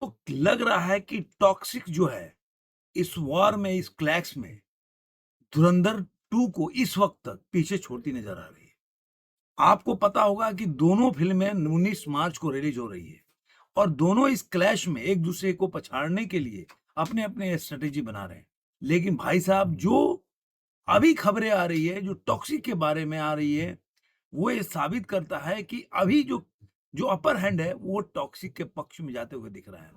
तो लग रहा है कि टॉक्सिक जो है, इस वॉर में, इस क्लैश में धुरंधर 2 को इस वक़्त तक पीछे छोड़ती नज़र आ रही है। आपको पता होगा कि दोनों फ़िल्में 19 मार्च को रिलीज़ हो रही है और दोनों इस क्लैश में एक-दूसरे को पछाड़ने के लिए अपने-अपने स्ट्रैटेजी बना रहे हैं। लेकिन भाई साहब, जो अभी खबरें आ रही है, जो टॉक्सिक के बारे में आ रही है, वो ये साबित करता है कि अभी जो जो अपर हैंड है, वो टॉक्सिक के पक्ष में जाते हुए दिख रहा है।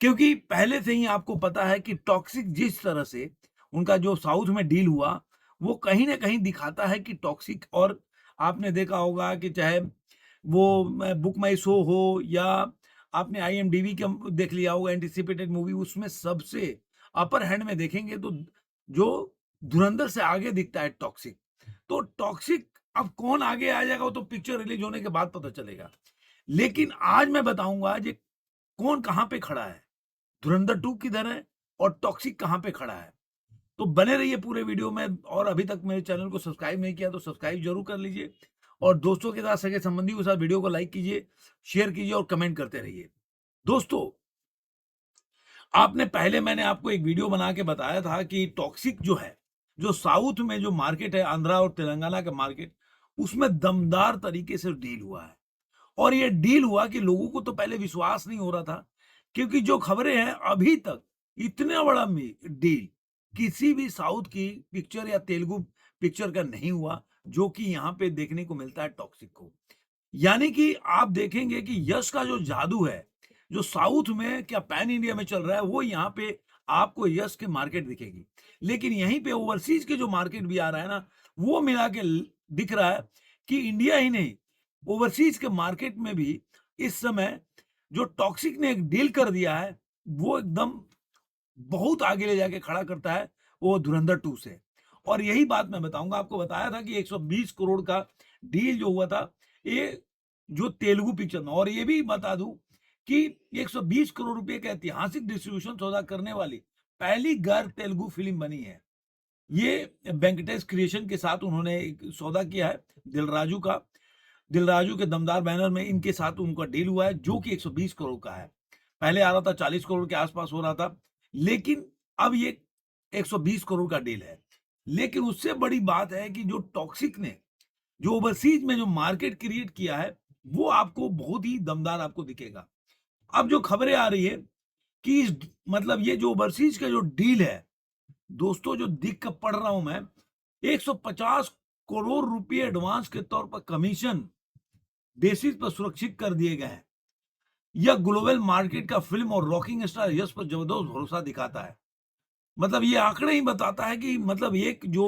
क्योंकि पहले से ही आपको पता है कि टॉक्सिक जिस तरह से उनका जो साउथ में डील हुआ, वो कहीं न कहीं दिखाता है कि टॉक्सिक, और आपने देखा होगा कि चाहे वो बुक माई शो हो या आपने आईएमडीबी का देख लिया होगा एंटिसिपेटेड मूवी, उसमें सबसे अपर हैंड में देखेंगे तो जो धुरंधर से आगे दिखता है टॉक्सिक। तो टॉक्सिक अब कौन आगे आ जाएगा वो तो पिक्चर रिलीज़ होने के बाद पता चलेगा। लेकिन आज मैं बताऊँगा ये कौन कहाँ पे खड़ा है। धुरंधर 2 किधर है और टॉक्सिक कहाँ पे खड़ा है। तो बने रहिए पूरे वीडियो में, और अभी तक मेरे चैनल को सब्सक्राइब नहीं किया तो सब्सक्राइब जरूर कर लीजिए और दोस्तों के साथ, सगे संबंधियों के साथ वीडियो को लाइक कीजिए, शेयर कीजिए और कमेंट करते रहिए। दोस्तों, आपने पहले मैंने आपको एक वीडियो बना के बताया था कि टॉक्सिक जो है, जो साउथ में जो मार्केट है, आंध्रा और तेलंगाना का मार्केट, उसमें दमदार तरीके से डील हुआ है। और ये डील हुआ कि लोगों को तो पहले विश्वास नहीं हो रहा था, क्योंकि जो खबरें हैं अभी तक इतना बड़ा डील किसी भी साउथ की पिक्चर या तेलुगु पिक्चर का नहीं हुआ, जो कि यहाँ पे देखने को मिलता है टॉक्सिक को। यानी कि आप देखेंगे कि यश का जो जादू है, जो साउथ में क्या पैन इंडिया में चल रहा है, वो यहाँ पे आपको यश के मार्केट दिखेगी। लेकिन यहीं पे ओवरसीज के जो मार्केट भी आ रहा है ना, वो मिला के दिख रहा है कि इंडिया ही नहीं, ओवरसीज के मार्केट में भी इस समय जो टॉक्सिक ने एक डील कर दिया है, वो एकदम बहुत आगे ले जाके खड़ा करता है वो धुरंधर 2 से। और यही बात मैं बताऊंगा, आपको बताया था कि 120 करोड़ का डील जो हुआ था, ये जो तेलुगु पिक्चर में, और ये भी बता दूं कि 120 करोड़ रुपए का ऐतिहासिक डिस्ट्रीब्यूशन सौदा करने वाली पहली गैर तेलुगु फिल्म बनी है। ये वेंकटेश क्रिएशन के साथ उन्होंने एक सौदा किया है, दिलराजू का। दिलराजू के दमदार बैनर में इनके साथ उनका डील हुआ है, जो कि 120 करोड़ का है। पहले आ रहा था 40 करोड़ के आसपास हो रहा था, लेकिन अब ये 120 करोड़ का डील है। लेकिन उससे बड़ी बात है कि जो टॉक्सिक ने जो ओवरसीज में जो मार्केट क्रिएट किया है, वो आपको बहुत ही दमदार आपको दिखेगा। अब जो खबरें आ रही है कि मतलब ये जो ओवरसीज का जो डील है, दोस्तों, जो दिख कर पढ़ रहा हूं मैं, 150 करोड़ रुपए एडवांस के तौर पर कमीशन बेसिस पर सुरक्षित कर दिए गए हैं। यह ग्लोबल मार्केट का फिल्म और रॉकिंग स्टार यश पर जबरदस्त भरोसा दिखाता है। मतलब ये आंकड़े ही बताता है कि मतलब एक जो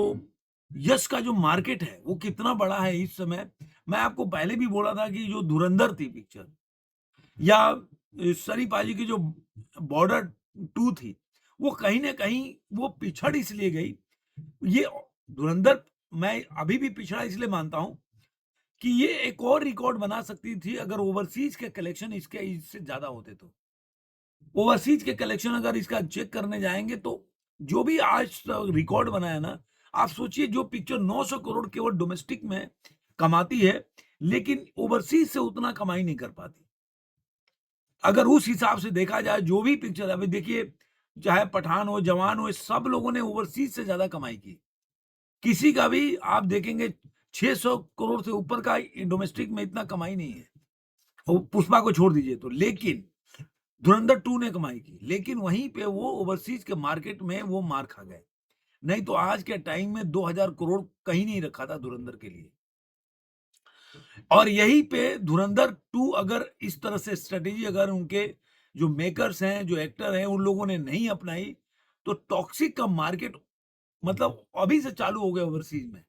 यश का जो मार्केट है वो कितना बड़ा है इस समय। मैं आपको पहले भी बोला था कि जो धुरंधर थी पिक्चर, या सनी पाजी की जो बॉर्डर 2 थी, वो कहीं ना कहीं वो पिछड़ इसलिए गई। ये धुरंधर मैं अभी भी पिछड़ा इसलिए मानता हूं कि ये एक और रिकॉर्ड बना सकती थी अगर ओवरसीज के कलेक्शन इसके इससे ज्यादा होते तो। ओवरसीज के कलेक्शन अगर इसका चेक करने जाएंगे तो जो भी आज रिकॉर्ड बना है ना, आप सोचिए जो पिक्चर 900 करोड़ केवल डोमेस्टिक में कमाती है, लेकिन ओवरसीज से उतना कमाई नहीं कर पाती। अगर उस हिसाब से देखा जाए, जो भी पिक्चर अभी देखिए, चाहे पठान हो, जवान हो, सब लोगों ने ओवरसीज से ज्यादा कमाई की। किसी का भी आप देखेंगे 600 करोड़ से ऊपर का डोमेस्टिक में इतना कमाई नहीं है, वो पुष्पा को छोड़ दीजिए तो। लेकिन धुरंधर 2 ने कमाई की, लेकिन वहीं पे वो ओवरसीज के मार्केट में वो मार खा गए। नहीं तो आज के टाइम में 2000 करोड़ कहीं नहीं रखा था धुरंधर के लिए। और यहीं पे धुरंधर 2 अगर इस तरह से स्ट्रेटेजी अगर उनके जो मेकर्स हैं, जो एक्टर हैं, उन लोगों ने नहीं अपनाई, तो टॉक्सिक का मार्केट मतलब अभी से चालू हो गया ओवरसीज में।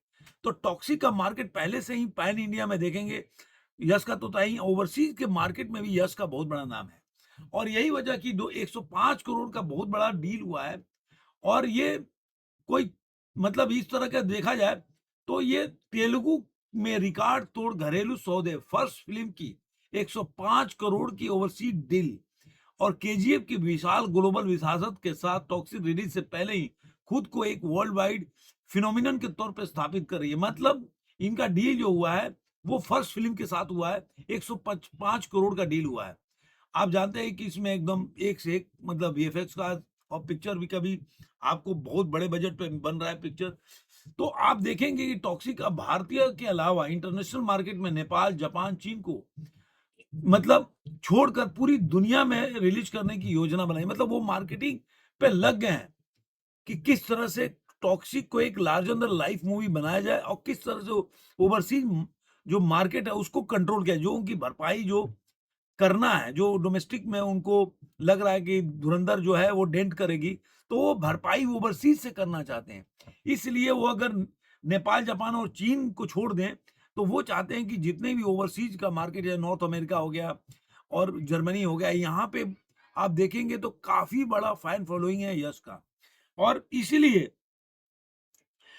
तो टॉक्सिक का मार्केट पहले से ही पैन इंडिया में देखेंगे, यश का तो था ही, ओवरसीज के मार्केट में भी यश का बहुत बड़ा नाम है। और यही वजह की 105 करोड़ का बहुत बड़ा डील हुआ है। और ये कोई मतलब इस तरह का देखा जाए तो ये तेलुगु में रिकॉर्ड तोड़ घरेलू सौदे, फर्स्ट फिल्म की 105 करोड़ की ओवरसीज डील, और केजीएफ की विशाल ग्लोबल विरासत के साथ टॉक्सिक रिलीज से पहले ही खुद को एक वर्ल्ड वाइड फिनोमिनन के तौर पर स्थापित कर रही है। मतलब इनका डील जो हुआ है वो फर्स्ट फिल्म के साथ हुआ है, 105 करोड़ का डील हुआ है। आप जानते हैं कि इसमें एकदम एक से एक मतलब वीएफएक्स का, और पिक्चर भी कभी आपको बहुत बड़े बजट पे बन रहा है पिक्चर। तो आप देखेंगे कि टॉक्सिक अब भारतीय के अलावा इंटरनेशनल मार्केट में नेपाल, जापान, चीन को मतलब छोड़कर पूरी दुनिया में रिलीज करने की योजना बनाई। मतलब वो मार्केटिंग पे लग गए हैं कि किस तरह से टॉक्सिक को एक लार्जर देन लाइफ मूवी बनाया जाए और किस तरह से ओवरसीज जो मार्केट है उसको कंट्रोल किया, जो उनकी भरपाई जो करना है, जो डोमेस्टिक में उनको लग रहा है कि धुरंधर जो है वो डेंट करेगी, तो वो भरपाई ओवरसीज से करना चाहते हैं। इसलिए वो अगर नेपाल, जापान और चीन को छोड़ दें, तो वो चाहते हैं कि जितने भी ओवरसीज का मार्केट है, नॉर्थ अमेरिका हो गया और जर्मनी हो गया, यहाँ पे आप देखेंगे तो काफ़ी बड़ा फैन फॉलोइंग है यश का। और इसीलिए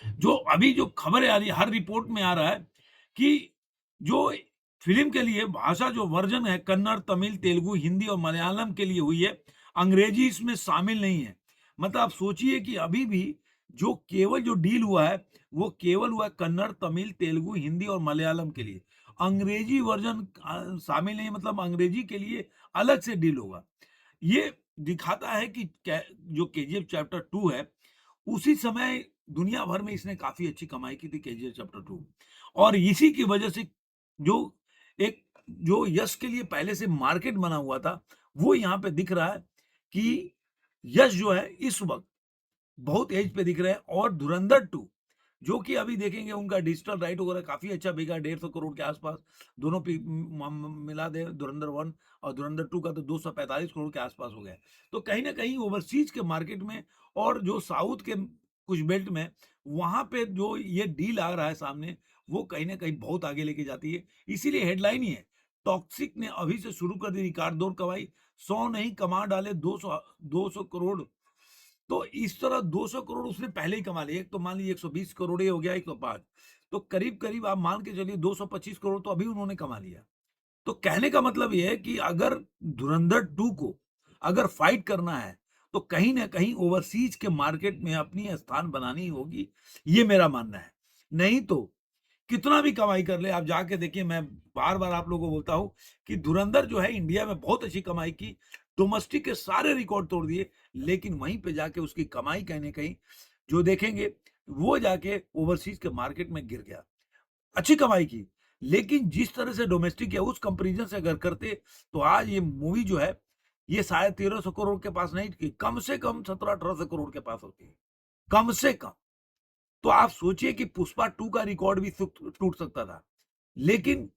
जो अभी जो खबरें आ रही है, हर रिपोर्ट में आ रहा है कि जो फ़िल्म के लिए भाषा जो वर्ज़न है कन्नड़, तमिल, तेलुगु, हिंदी और मलयालम के लिए हुई है, अंग्रेजी इसमें शामिल नहीं है। मतलब आप सोचिए कि अभी भी जो केवल जो डील हुआ है, वो केवल हुआ है कन्नड़, तमिल, तेलुगु, हिंदी और मलयालम के लिए। अंग्रेजी वर्ज़न शामिल नहीं है, मतलब अंग्रेजी के लिए अलग से डील होगा। ये दिखाता है कि जो केजीएफ चैप्टर 2 है, उसी समय दुनिया भर में इसने काफ़ी अच्छी कमाई की थी केजीएफ चैप्टर 2, और इसी की वजह से जो एक जो यश के लिए पहले से मार्केट बना हुआ था, वो यहाँ पे दिख रहा है कि यश जो है इस वक़्त बहुत एज पे दिख रहे हैं। और धुरंधर 2 जो कि अभी देखेंगे उनका डिजिटल राइट वगैरह काफ़ी अच्छा बिका, 150 करोड़ के आसपास दोनों मिला दे, धुरंधर 1 और धुरंधर 2 का तो 245 करोड़ के आसपास हो गया है। तो कहीं ना कहीं ओवरसीज के मार्केट में और जो साउथ के कुछ बेल्ट में, वहां पे जो ये डील आ रहा है सामने, वो कहीं ना कहीं बहुत आगे लेके जाती है। इसीलिए हेडलाइन ही है, टॉक्सिक ने अभी से शुरू कर दी रिकॉर्ड दौड़ कमाई, 100 नहीं कमा डाले 200 करोड़। तो इस तरह 200 करोड़ उसने पहले ही कमा लिए। एक तो मान लीजिए 120 करोड़ ये हो गया, 105, तो करीब-करीब आप मान के चलिए 225 करोड़ तो अभी उन्होंने कमा लिया। तो कहने का मतलब ये है कि अगर धुरंधर 2 को अगर फाइट करना है, तो कहीं न कहीं ओवरसीज़ के मार्केट में अपनी स्थान बनानी होगी, ये मेरा मानना है। नहीं तो कितना भी कमाई कर ले, आप जाके देखिए, मैं बार-बार आप लोगों को बोलता हूँ कि धुरंधर जो है इंडिया में बहुत अच्छी कमाई की, डोमेस्टिक के सारे रिकॉर्ड तोड़ दिए, लेकिन वहीं पे जाके उसकी कमाई कहीं न कहीं जो देखेंगे, वो जाके ओवरसीज़ के मार्केट में गिर गया। अच्छी कमाई की, लेकिन जिस तरह से डोमेस्टिक या उस कंपैरिज़न से अगर करते, तो आज ये मूवी जो है, ये शायद 1300 करोड़ के पास नहीं थी, कम से कम 1700-1800 करोड़ के पास होती, कम से कम। तो आप सोचिए कि पुष्पा 2 का रिकॉर्ड भी टूट सकता था। लेकिन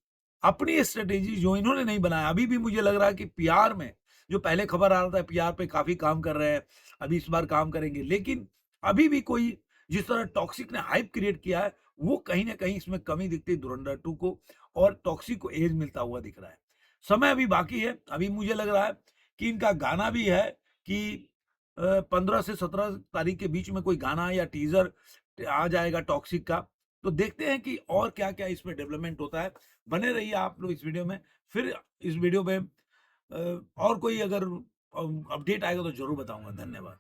अपनी स्ट्रैटेजी जो इन्होंने नहीं बनाया, अभी भी मुझे लग रहा है कि पीआर में, जो पहले खबर आ रहा था पीआर पे काफ़ी काम कर रहे हैं, अभी इस बार काम करेंगे। लेकिन अभी भी कोई जिस तरह टॉक्सिक ने हाइप क्रिएट किया है, वो कहीं न कहीं इसमें कमी दिखती है धुरंधर 2 को, और टॉक्सिक को एज मिलता हुआ दिख रहा है। समय अभी बाकी है, अभी मुझे लग रहा है कि इनका गाना भी है कि 15 से 17 तारीख के बीच में कोई गाना या टीज़र आ जाएगा टॉक्सिक का। तो देखते हैं कि और क्या-क्या इसमें डेवलपमेंट होता है। बने रहिए आप लोग इस वीडियो में। फिर इस वीडियो में और कोई अगर अपडेट आएगा तो ज़रूर बताऊँगा। धन्यवाद।